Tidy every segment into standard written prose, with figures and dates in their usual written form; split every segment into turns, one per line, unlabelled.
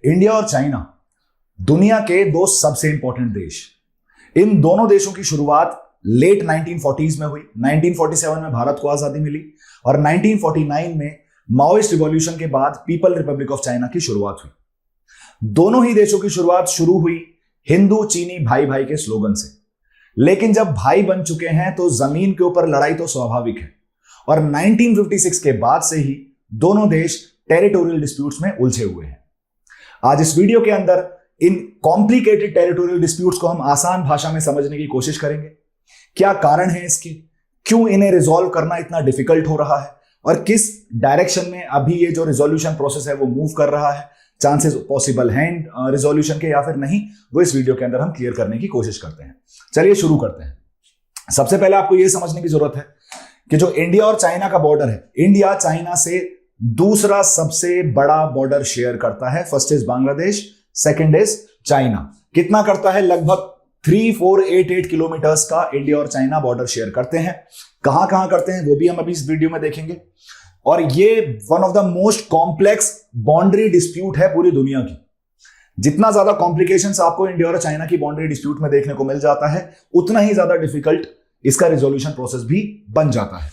India और China दुनिया के दो सबसे इंपॉर्टेंट देश। इन दोनों देशों की शुरुआत लेट 1940s में हुई। 1947 में भारत को आजादी मिली और 1949 में माओइस्ट रिवॉल्यूशन के बाद पीपल रिपब्लिक ऑफ चाइना की शुरुआत हुई। दोनों ही देशों की शुरुआत शुरू हुई हिंदू चीनी भाई भाई के स्लोगन से, लेकिन जब भाई बन चुके हैं तो जमीन के ऊपर लड़ाई तो स्वाभाविक है और 1956 के बाद से ही दोनों देश टेरिटोरियल डिस्प्यूट्स में उलझे हुए हैं। आज इस वीडियो के अंदर इन कॉम्प्लिकेटेड टेरिटोरियल डिस्प्यूट्स को हम आसान भाषा में समझने की कोशिश करेंगे। क्या कारण है इसके, क्यों इन्हें रिजॉल्व करना इतना डिफिकल्ट हो रहा है और किस डायरेक्शन में अभी ये जो रिजोल्यूशन प्रोसेस है वो मूव कर रहा है, चांसेस पॉसिबल हैं रिजोल्यूशन के या फिर नहीं, वो इस वीडियो के अंदर हम क्लियर करने की कोशिश करते हैं। चलिए शुरू करते हैं। सबसे पहले आपको यह समझने की जरूरत है कि जो इंडिया और चाइना का बॉर्डर है, इंडिया चाइना से दूसरा सबसे बड़ा बॉर्डर शेयर करता है। First is Bangladesh, second is China. कितना करता है? लगभग 3488 किलोमीटर्स का इंडिया और चाइना बॉर्डर शेयर करते हैं। कहां कहां करते हैं वो भी हम अभी इस वीडियो में देखेंगे। और ये one of the most complex boundary dispute है पूरी दुनिया की। जितना ज्यादा कॉम्प्लिकेशंस आपको इंडिया और चाइना की बाउंड्री डिस्प्यूट में देखने को मिल जाता है, उतना ही ज्यादा डिफिकल्ट इसका रिजोल्यूशन प्रोसेस भी बन जाता है।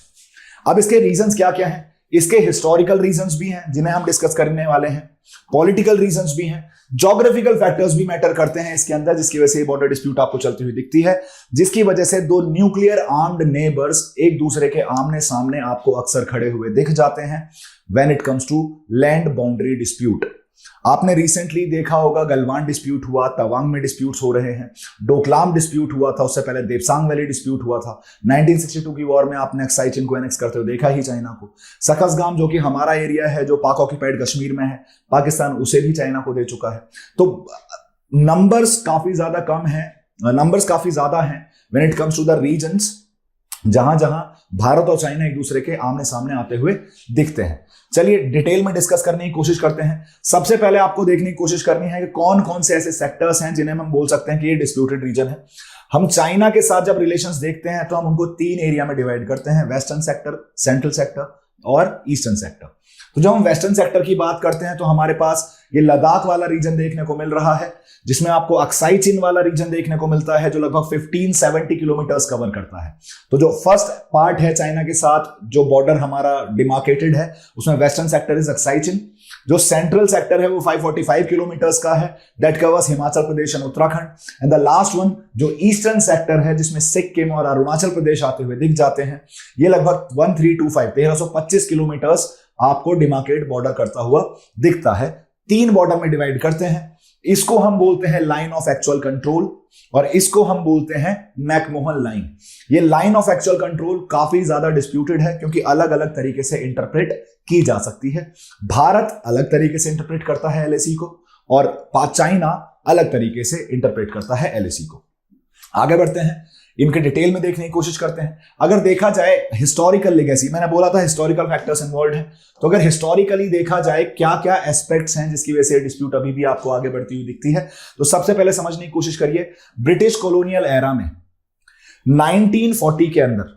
अब इसके रीजंस क्या क्या हैं? इसके हिस्टोरिकल रीजंस भी हैं जिन्हें हम डिस्कस करने वाले हैं, पॉलिटिकल रीजंस भी हैं, ज्योग्राफिकल फैक्टर्स भी मैटर करते हैं इसके अंदर, जिसकी वजह से बॉर्डर डिस्प्यूट आपको चलती हुई दिखती है, जिसकी वजह से दो न्यूक्लियर आर्म्ड नेबर्स एक दूसरे के आमने सामने आपको अक्सर खड़े हुए दिख जाते हैं when it comes to land boundary dispute. आपने रिसेंटली देखा होगा गलवान डिस्प्यूट हुआ, तवांग में डिस्प्यूट्स हो रहे हैं, डोकलाम डिस्प्यूट हुआ था, उससे पहले देवसांग वैली डिस्प्यूट हुआ था। 1962 की वॉर में आपने अक्साई चिन को एनेक्स करते हुए देखा ही चाइना को। सकसगाम जो कि हमारा एरिया है, जो पाक ऑक्यूपाइड कश्मीर में है, पाकिस्तान उसे भी चाइना को दे चुका है। तो नंबर्स काफी ज्यादा कम है, नंबर्स काफी ज्यादा हैं when it comes to the regions जहां जहां भारत और चाइना एक दूसरे के आमने सामने आते हुए दिखते हैं। चलिए डिटेल में डिस्कस करने की कोशिश करते हैं। सबसे पहले आपको देखने की कोशिश करनी है कि कौन कौन से ऐसे सेक्टर्स हैं जिन्हें हम बोल सकते हैं कि ये डिस्प्यूटेड रीजन है। हम चाइना के साथ जब रिलेशंस देखते हैं तो हम उनको 3 एरिया में डिवाइड करते हैं, वेस्टर्न सेक्टर, सेंट्रल सेक्टर और ईस्टर्न सेक्टर। तो जब हम वेस्टर्न सेक्टर की बात करते हैं तो हमारे पास ये लद्दाख वाला रीजन देखने को मिल रहा है, जिसमें आपको अक्साई चिन वाला रीजन देखने को मिलता है जो लगभग 1570 किलोमीटर्स कवर करता है। तो जो फर्स्ट पार्ट है चाइना के साथ, जो बॉर्डर हमारा डिमार्केटेड है, उसमें वेस्टर्न सेक्टर इज अक्साई चिन। जो सेंट्रल सेक्टर है वो 545 किलोमीटर्स का है, that covers Himachal Pradesh and Uttarakhand. And the last one जो ईस्टर्न सेक्टर है, जिसमें सिक्किम और अरुणाचल प्रदेश आते हुए दिख जाते हैं, ये लगभग 1325 किलोमीटर्स आपको डिमार्केट बॉर्डर करता हुआ दिखता है। 3 बॉर्डर में डिवाइड करते हैं। इसको हम बोलते हैं लाइन ऑफ एक्चुअल कंट्रोल और इसको हम बोलते हैं मैकमोहन लाइन। ये लाइन ऑफ एक्चुअल कंट्रोल काफी ज्यादा डिस्प्यूटेड है क्योंकि अलग अलग तरीके से इंटरप्रेट की जा सकती है। भारत अलग तरीके से इंटरप्रेट करता है एलएसी को और चाइना अलग तरीके से इंटरप्रेट करता है एलएसी को। आगे बढ़ते हैं, इनके डिटेल में देखने की कोशिश करते हैं। अगर देखा जाए हिस्टोरिकल लेगेसी, मैंने बोला था हिस्टोरिकल फैक्टर्स इन्वॉल्व हैं, तो अगर हिस्टोरिकली देखा जाए क्या क्या एस्पेक्ट्स हैं जिसकी वजह से डिस्प्यूट अभी भी आपको आगे बढ़ती हुई दिखती है, तो सबसे पहले समझने की कोशिश करिए। ब्रिटिश कॉलोनियल एरा में 1940 के अंदर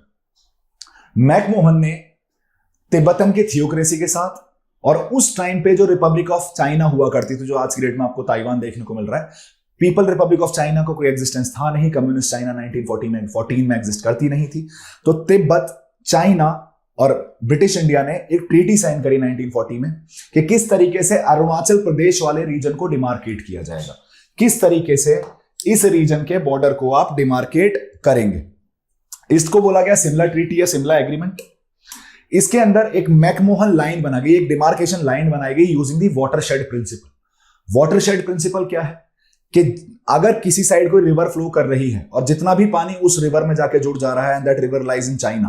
मैकमोहन ने तिब्बतन के थियोक्रेसी के साथ और उस टाइम पे जो रिपब्लिक ऑफ चाइना हुआ करती थी, जो आज की डेट में आपको ताइवान देखने को मिल रहा है, पीपल रिपब्लिक ऑफ चाइना को कोई एग्जिस्टेंस था नहीं। कम्युनिस्ट चाइना 1914 में एग्जिस्ट करती नहीं थी। तो तिब्बत, चाइना और ब्रिटिश इंडिया ने एक ट्रीटी साइन करी 1940 में कि किस तरीके से अरुणाचल प्रदेश वाले रीजन को डिमार्केट किया जाएगा, किस तरीके से इस रीजन के बॉर्डर को आप डिमार्केट करेंगे। इसको बोला गया सिमला ट्रीटी या सिमला एग्रीमेंट। इसके अंदर एक मैकमोहन लाइन बना गई, एक डिमार्केशन लाइन बनाई गई using the watershed principle. Watershed principle क्या है कि अगर किसी साइड कोई रिवर फ्लो कर रही है और जितना भी पानी उस रिवर में जाके जुड़ जा रहा है and that river lies in China,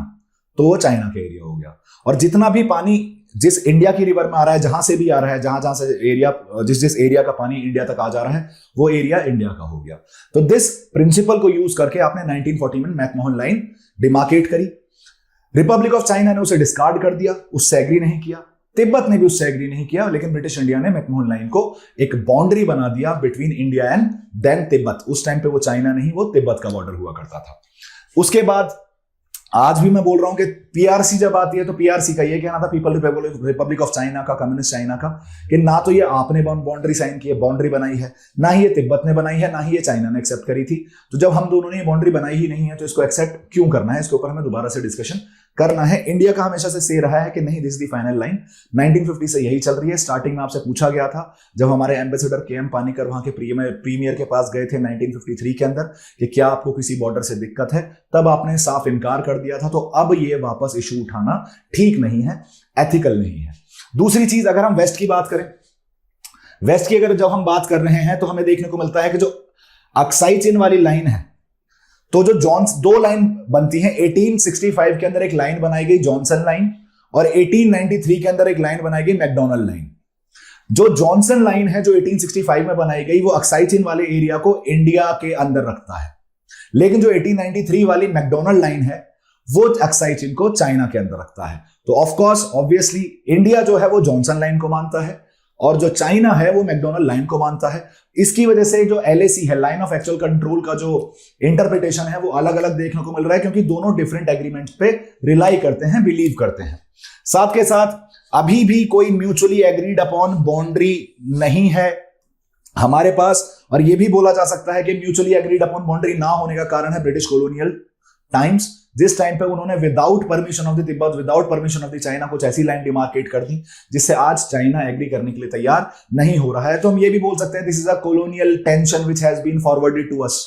तो वो चाइना का एरिया हो गया। और जितना भी पानी जिस इंडिया की रिवर में आ रहा है, जहां से भी आ रहा है, जहां जहां से एरिया, जिस एरिया का पानी इंडिया तक आ जा रहा है, वो एरिया इंडिया का हो गया। तो दिस प्रिंसिपल को यूज करके आपने 1940 में मैकमोहन लाइन डिमार्केट करी। रिपब्लिक ऑफ चाइना ने उसे डिस्कार्ड कर दिया, उससे एग्री नहीं किया। तिब्बत ने भी उससे एग्री नहीं किया, लेकिन ब्रिटिश इंडिया ने मैकमोहन लाइन को एक बाउंड्री बना दिया between India and then Tibet. उस टाइम पे वो चाइना नहीं, वो तिब्बत का बॉर्डर हुआ करता था। उसके बाद आज भी मैं बोल रहा हूं कि पीआरसी जब आती है तो पीआरसी का ये कहना था, पीपल रिपब्लिक ऑफ चाइना का, कम्युनिस्ट चाइना का, कि ना तो ये आपने बाउंड्री साइन की है, बाउंड्री बनाई है, ना ही ये तिब्बत ने बनाई है, ना ही ये चाइना ने एक्सेप्ट करी थी। तो जब हम दोनों ने ये बाउंड्री बनाई ही नहीं है तो इसको एक्सेप्ट क्यों करना है, इसके ऊपर हमें दोबारा से डिस्कशन करना है। इंडिया का हमेशा से से रहा है कि नहीं, दिस द फाइनल लाइन, 1950 से यही चल रही है। स्टार्टिंग में आपसे पूछा गया था जब हमारे एम्बेसडर के.एम. पानीकर वहां के प्रीमियर के पास गए थे 1953 के अंदर कि क्या आपको किसी बॉर्डर से दिक्कत है, तब आपने साफ इनकार कर दिया था। तो अब ये वापस इशू उठाना ठीक नहीं है, एथिकल नहीं है। दूसरी चीज, अगर हम वेस्ट की बात करें, वेस्ट की अगर जब हम बात कर रहे हैं तो हमें देखने को मिलता है कि जो अक्साई चिन वाली लाइन है, तो जो दो लाइन बनती हैं। 1865 के अंदर एक लाइन बनाई गई जॉनसन लाइन, और 1893 के अंदर एक लाइन बनाई गई मैकडोनल्ड लाइन। जो जॉनसन लाइन है जो 1865 में बनाई गई, वो अक्साई चिन वाले एरिया को इंडिया के अंदर रखता है, लेकिन जो 1893 वाली मैकडोनल्ड लाइन है वो अक्साई चिन को चाइना के अंदर रखता है। तो ऑफ कोर्स ऑब्वियसली इंडिया जो है वो जॉनसन लाइन को मानता है और जो चाइना है वो मैकडोनल्ड लाइन को मानता है। इसकी वजह से जो LAC है, लाइन ऑफ एक्चुअल कंट्रोल का जो इंटरप्रिटेशन है वो अलग अलग देखने को मिल रहा है, क्योंकि दोनों डिफरेंट एग्रीमेंट्स पे रिलाई करते हैं, बिलीव करते हैं। साथ के साथ अभी भी कोई म्यूचुअली एग्रीड अपॉन बाउंड्री नहीं है हमारे पास, और यह भी बोला जा सकता है कि म्यूचुअली एग्रीड अपॉन बाउंड्री ना होने का कारण है ब्रिटिश कॉलोनियल टाइम्स, जिस टाइम पे उन्होंने without permission of the Tibet, without permission of the China कुछ ऐसी लाइन डिमार्केट कर दी जिससे आज चाइना एग्री करने के लिए तैयार नहीं हो रहा है। तो हम ये भी बोल सकते हैं this is a colonial tension which has been forwarded to us.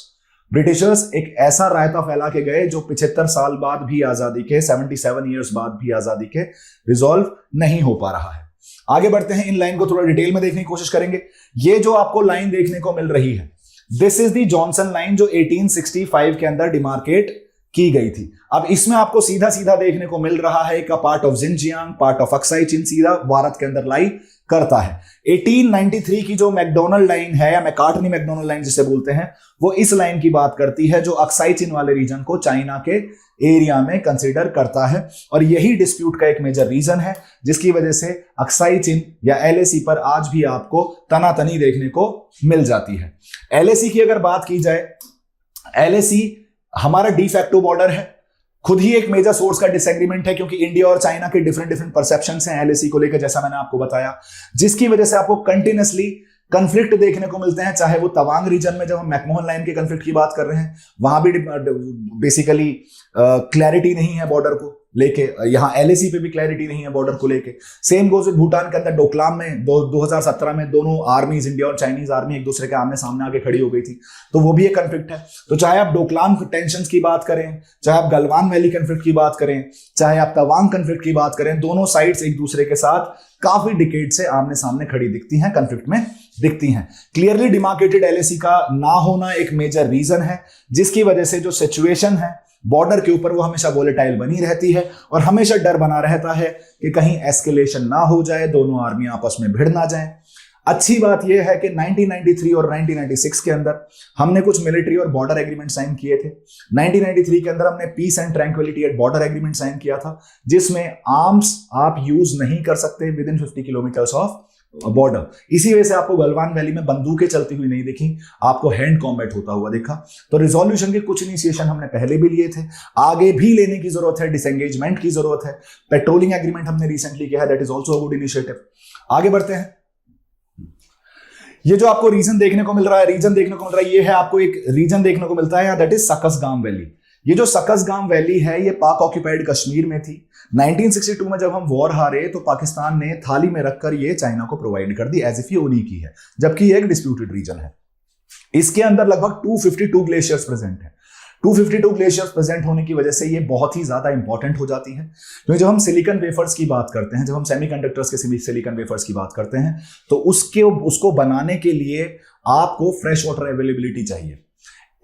Britishers एक ऐसा रायता फैला के गए जो 75 साल बाद भी आजादी के, 77 ईयर्स बाद भी आजादी के रिजॉल्व नहीं हो पा रहा है। आगे बढ़ते हैं, इन लाइन को थोड़ा डिटेल में देखने की कोशिश करेंगे। ये जो आपको लाइन देखने को मिल रही है, this is the Johnson line जो 1865 के अंदर डिमार्केट की गई थी। अब इसमें आपको सीधा सीधा देखने को मिल रहा है का part of Xinjiang, part of Aksai Chin सीधा भारत के अंदर लाई करता है। 1893 की जो मैकडोनल्ड लाइन है या मैकार्टनी मैकडोनल्ड लाइन जिसे बोलते हैं, वो इस लाइन की बात करती है जो अक्साई चिन वाले रीजन को चाइना के एरिया में कंसीडर करता है, और यही डिस्प्यूट का एक मेजर रीजन है जिसकी वजह से अक्साई चिन या LAC पर आज भी आपको तनातनी देखने को मिल जाती है। LAC की अगर बात की जाए, LAC हमारा डिफैक्टो बॉर्डर है, खुद ही एक मेजर सोर्स का डिसएग्रीमेंट है, क्योंकि इंडिया और चाइना के डिफरेंट परसेप्शंस हैं LAC को लेकर, जैसा मैंने आपको बताया, जिसकी वजह से आपको कंटिन्यूअसली कंफ्लिक्ट देखने को मिलते हैं। चाहे वो तवांग रीजन में जब हम मैकमोहन लाइन के कंफ्लिक्ट की बात कर रहे हैं, वहां भी बेसिकली क्लैरिटी नहीं है बॉर्डर को लेके, यहां LAC पे भी क्लैरिटी नहीं है बॉर्डर को लेके। सेम गोज विद भूटान के अंदर डोकलाम में 2017 में दोनों आर्मीज, इंडिया और चाइनीज आर्मी एक दूसरे के आमने सामने आके खड़ी हो गई थी, तो वो भी एक कंफ्लिक्ट है। तो चाहे आप डोकलाम टेंशंस की बात करें, चाहे आप गलवान वैली कंफ्लिक्ट की बात करें, चाहे आप तवांग कंफ्लिक्ट की बात करें, दोनों साइड्स एक दूसरे के साथ काफी डिकेड से आमने सामने खड़ी दिखती हैं, कंफ्लिक्ट में दिखती हैं। क्लियरली डिमार्केटेड LAC का ना होना एक मेजर रीजन है, जिसकी वजह से जो सिचुएशन है बॉर्डर के ऊपर वो हमेशा वोलेटाइल बनी रहती है, और हमेशा डर बना रहता है कि कहीं एस्केलेशन ना हो जाए, दोनों आर्मी आपस में भिड़ ना जाए। अच्छी बात यह है कि 1993 और 1996 के अंदर हमने कुछ मिलिट्री और बॉर्डर एग्रीमेंट साइन किए थे। 1993 के अंदर हमने peace and tranquillity at border agreement sign किया था, जिसमें आर्म्स आप यूज नहीं कर सकते within 50 kilometres of border. इसी वजह से आपको गलवान वैली में बंदूकें चलती हुई नहीं दिखी, आपको हैंड कॉम्बैट होता हुआ देखा। तो रिजोल्यूशन के कुछ इनिशिएशन हमने पहले भी लिए थे, आगे भी लेने की जरूरत है, डिसएंगेजमेंट की जरूरत है। पेट्रोलिंग एग्रीमेंट हमने रिसेंटली किया है, that is also a good initiative. आगे बढ़ते हैं। ये जो आपको रीजन देखने को मिल रहा है, ये है आपको एक रीजन देखने को मिलता है, दैट इज सकसगाम वैली। ये जो सकसगाम वैली है ये पाक ऑक्यूपाइड कश्मीर में थी। 1962 में जब हम वॉर हारे तो पाकिस्तान ने थाली में रखकर ये चाइना को प्रोवाइड कर दी एज इफ ये उन्हीं की है, जबकि ये एक डिस्प्यूटेड रीजन है। इसके अंदर लगभग 252 ग्लेशियर्स प्रेजेंट है। 252 ग्लेशियर्स प्रेजेंट होने की वजह से ये बहुत ही ज्यादा इंपॉर्टेंट हो जाती है, क्योंकि जब हम सिलिकॉन वेफर्स की बात करते हैं, जब हम सेमीकंडक्टर्स के सिलिकॉन वेफर्स की बात करते हैं, तो उसको बनाने के लिए आपको फ्रेश वाटर अवेलेबिलिटी चाहिए।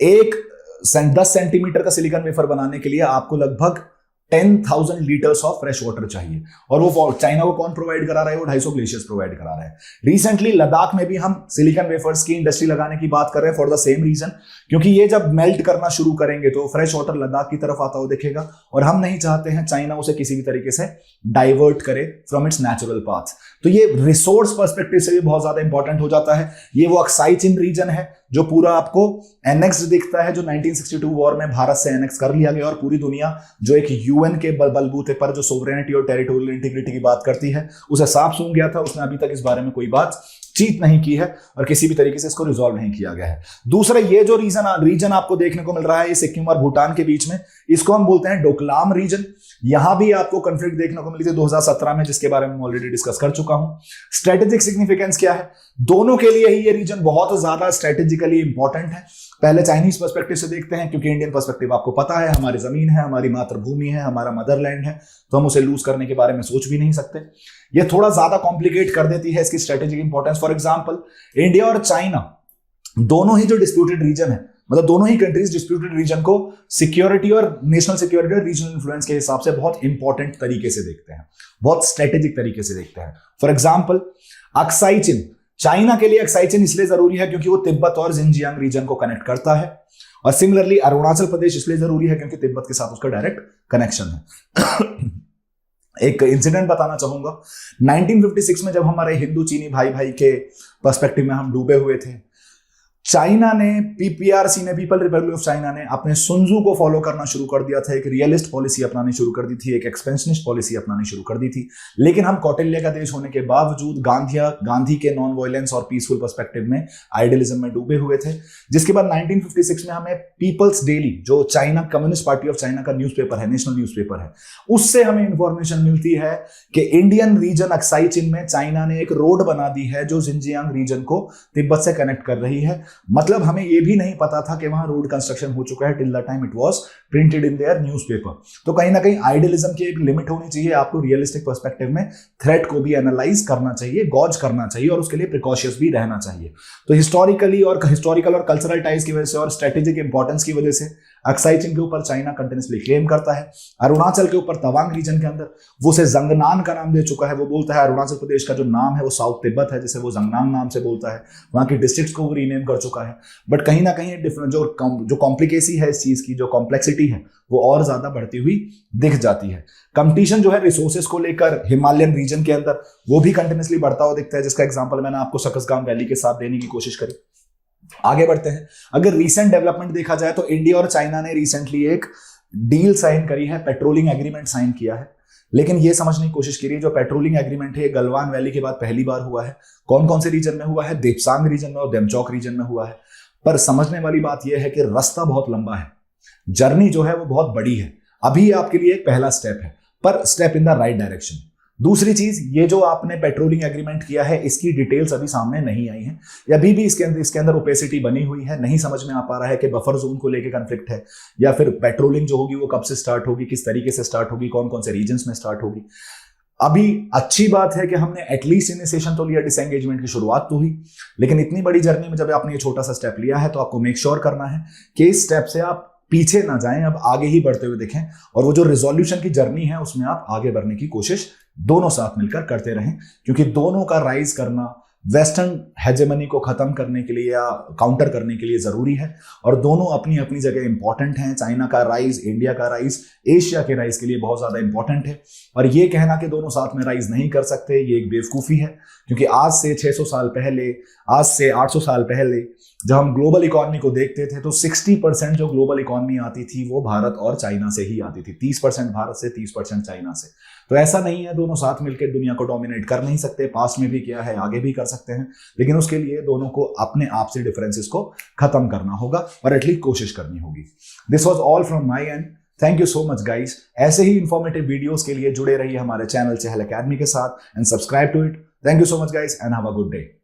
एक 10 सेंटीमीटर का सिलिकॉन वेफर बनाने के लिए आपको लगभग 10,000 लीटर्स ऑफ फ्रेश वाटर चाहिए, और वो चाइना को कौन प्रोवाइड करा रहा है? वो 250 ग्लेशियर्स प्रोवाइड करा रहा है। रिसेंटली लद्दाख में भी हम सिलिकॉन वेफर्स की इंडस्ट्री लगाने की बात कर रहे हैं फॉर द सेम रीजन, क्योंकि ये जब मेल्ट करना शुरू करेंगे तो फ्रेश वाटर लद्दाख की तरफ आता हुआ दिखेगा, और हम नहीं चाहते हैं चाइना उसे किसी भी तरीके से डाइवर्ट करे फ्रॉम इट्स नेचुरल पाथ। तो ये रिसोर्स पर्सपेक्टिव से भी बहुत ज्यादा इंपॉर्टेंट हो जाता है। ये वो अक्साई चिन रीजन है जो पूरा आपको एनेक्स दिखता है, जो 1962 वॉर में भारत से एनेक्स कर लिया गया, और पूरी दुनिया जो एक यूएन के बलबूते पर जो सोवरेनिटी और टेरिटोरियल इंटीग्रिटी की बात करती है उसे सांप सूंघ गया था। उसने अभी तक इस बारे में कोई बात चीत नहीं की है और किसी भी तरीके से इसको रिजॉल्व नहीं किया गया है। दूसरा, ये जो रीजन आपको देखने को मिल रहा है ये सिक्किम और भूटान के बीच में, इसको हम बोलते हैं डोकलाम रीजन। यहां भी आपको कॉन्फ्लिक्ट देखने को मिली थी 2017 में, जिसके बारे में ऑलरेडी डिस्कस कर चुका हूं। स्ट्रेटेजिक सिग्निफिकेंस क्या है? दोनों के लिए ही ये रीजन बहुत ज्यादा स्ट्रेटेजिकली इंपॉर्टेंट है। पहले चाइनीज पर्सपेक्टिव से देखते हैं, क्योंकि इंडियन पर्सपेक्टिव आपको पता है हमारी जमीन है, हमारी मातृभूमि है, हमारा मदरलैंड है, तो हम उसे लूज करने के बारे में सोच भी नहीं सकते। ये थोड़ा ज्यादा कॉम्प्लिकेट कर देती है इसकी strategic importance. For example, India और चाइना दोनों ही जो डिस्प्यूटेड रीजन है, मतलब दोनों ही कंट्रीज डिस्प्यूटेड रीजन को सिक्योरिटी और नेशनल सिक्योरिटी और रीजनल इन्फ्लुएंस के हिसाब से बहुत इंपॉर्टेंट तरीके से देखते हैं, बहुत स्ट्रेटेजिक तरीके से देखते हैं। For example, Aksai chin, China के लिए अक्साई चिन इसलिए जरूरी है क्योंकि वो तिब्बत और जिनजियांग रीजन को कनेक्ट करता है, और सिमिलरली अरुणाचल प्रदेश इसलिए जरूरी है क्योंकि तिब्बत के साथ उसका डायरेक्ट कनेक्शन है। एक इंसिडेंट बताना चाहूंगा, 1956 में जब हमारे हिंदू चीनी भाई भाई के पर्सपेक्टिव में हम डूबे हुए थे, चाइना ने, पीपीआरसी ने, पीपल रिपब्लिक ऑफ चाइना ने अपने सुनजू को फॉलो करना शुरू कर दिया था, एक रियलिस्ट पॉलिसी अपनानी शुरू कर दी थी, एक एक्सपेंशनिस्ट पॉलिसी अपनानी शुरू कर दी थी। लेकिन हम कौटिल्य का देश होने के बावजूद गांधी के नॉन वायलेंस और पीसफुल पर्सपेक्टिव में, आइडियलिज्म में डूबे हुए थे, जिसके बाद 1956 में हमें पीपल्स डेली, जो China communist party of China का न्यूज़पेपर है, नेशनल न्यूज़पेपर है, उससे हमें इंफॉर्मेशन मिलती है कि इंडियन रीजन अक्साई चिन में चाइना ने एक रोड बना दी है जो जिनजियांग रीजन को तिब्बत से कनेक्ट कर रही है। मतलब हमें यह भी नहीं पता था कि वहां रोड कंस्ट्रक्शन हो चुका है till the time it was printed in their newspaper. तो कहीं ना कहीं आइडियलिज्म की एक लिमिट होनी चाहिए, आपको रियलिस्टिक पर्सपेक्टिव में थ्रेट को भी एनालाइज करना चाहिए, गॉज करना चाहिए, और उसके लिए प्रिकॉशियस भी रहना चाहिए। तो हिस्टोरिकल और कल्चरल टाइज की वजह से और स्ट्रेटेजिक इंपॉर्टेंस की वजह से अक्साई चिन के ऊपर चाइना कंटिन्यूअसली क्लेम करता है। अरुणाचल के ऊपर तवांग रीजन के अंदर वो उसे जंगनान का नाम दे चुका है। वो बोलता है अरुणाचल प्रदेश का जो नाम है वो साउथ तिब्बत है, जिसे वो जंगनान नाम से बोलता है। वहां की डिस्ट्रिक्ट्स को वो रीनेम कर चुका है। बट कहीं ना कहीं डिफरेंट जो कॉम्प्लिकेसी है इस चीज की, जो कॉम्प्लेक्सिटी है, वो और ज्यादा बढ़ती हुई दिख जाती है। कंपटीशन जो है रिसोर्सेज को लेकर हिमालयन रीजन के अंदर, वो भी कंटिन्यूअसली बढ़ता हुआ दिखता है, जिसका एग्जांपल मैंने आपको सकसगांव वैली के साथ देने की कोशिश करी। आगे बढ़ते हैं। अगर रीसेंट डेवलपमेंट देखा जाए तो इंडिया और चाइना ने रिसेंटली एक डील साइन करी है, पेट्रोलिंग एग्रीमेंट साइन किया है। लेकिन यह समझने की कोशिश करिए, जो पेट्रोलिंग एग्रीमेंट है गलवान वैली के बाद पहली बार हुआ है। कौन कौन से रीजन में हुआ है? देपसांग रीजन में और देमचौक रीजन में हुआ है। पर समझने वाली बात यह है कि रास्ता बहुत लंबा है, जर्नी जो है वो बहुत बड़ी है। अभी आपके लिए एक पहला स्टेप है, पर step in the right direction. दूसरी चीज, ये जो आपने पेट्रोलिंग एग्रीमेंट किया है इसकी डिटेल्स अभी सामने नहीं आई है, या अभी भी इसके अंदर ओपेसिटी बनी हुई है। नहीं समझ में आ पा रहा है कि बफर जोन को लेकर कंफ्लिक्ट है, या फिर पेट्रोलिंग जो होगी वो कब से स्टार्ट होगी, किस तरीके से स्टार्ट होगी, कौन कौन से रीजन्स में स्टार्ट होगी। अभी अच्छी बात है कि हमने एटलीस्ट इनिशिएशन तो लिया, डिसएंगेजमेंट की शुरुआत तो हुई। लेकिन इतनी बड़ी जर्नी में जब आपने ये छोटा सा स्टेप लिया है तो आपको मेक श्योर करना है कि इस स्टेप से आप पीछे ना जाएं, अब आगे ही बढ़ते हुए दिखें, और वो जो रिजोल्यूशन की जर्नी है उसमें आप आगे बढ़ने की कोशिश दोनों साथ मिलकर करते रहें। क्योंकि दोनों का राइज करना वेस्टर्न हेजेमनी को खत्म करने के लिए या काउंटर करने के लिए जरूरी है, और दोनों अपनी अपनी जगह इंपॉर्टेंट हैं। चाइना का राइज, इंडिया का राइज, एशिया के राइज के लिए बहुत ज्यादा इंपॉर्टेंट है। और ये कहना कि दोनों साथ में राइज नहीं कर सकते, ये एक बेवकूफी है। क्योंकि आज से 600 साल पहले, आज से 800 साल पहले जब हम ग्लोबल इकोनॉमी को देखते थे तो 60% जो ग्लोबल इकोनॉमी आती थी वो भारत और चाइना से ही आती थी। 30% भारत से, 30% चाइना से। तो ऐसा नहीं है, दोनों साथ मिलकर दुनिया को डोमिनेट कर नहीं सकते। पास्ट में भी किया है, आगे भी कर सकते हैं, लेकिन उसके लिए दोनों को अपने आप से डिफरेंसेस को खत्म करना होगा और एटलीस्ट कोशिश करनी होगी। This was all from my and. Thank you so much guys. ऐसे ही इंफॉर्मेटिव वीडियोस के लिए जुड़े रहिए हमारे चैनल चहल अकेडमी के साथ and subscribe to it. Thank you so much guys and have a good day.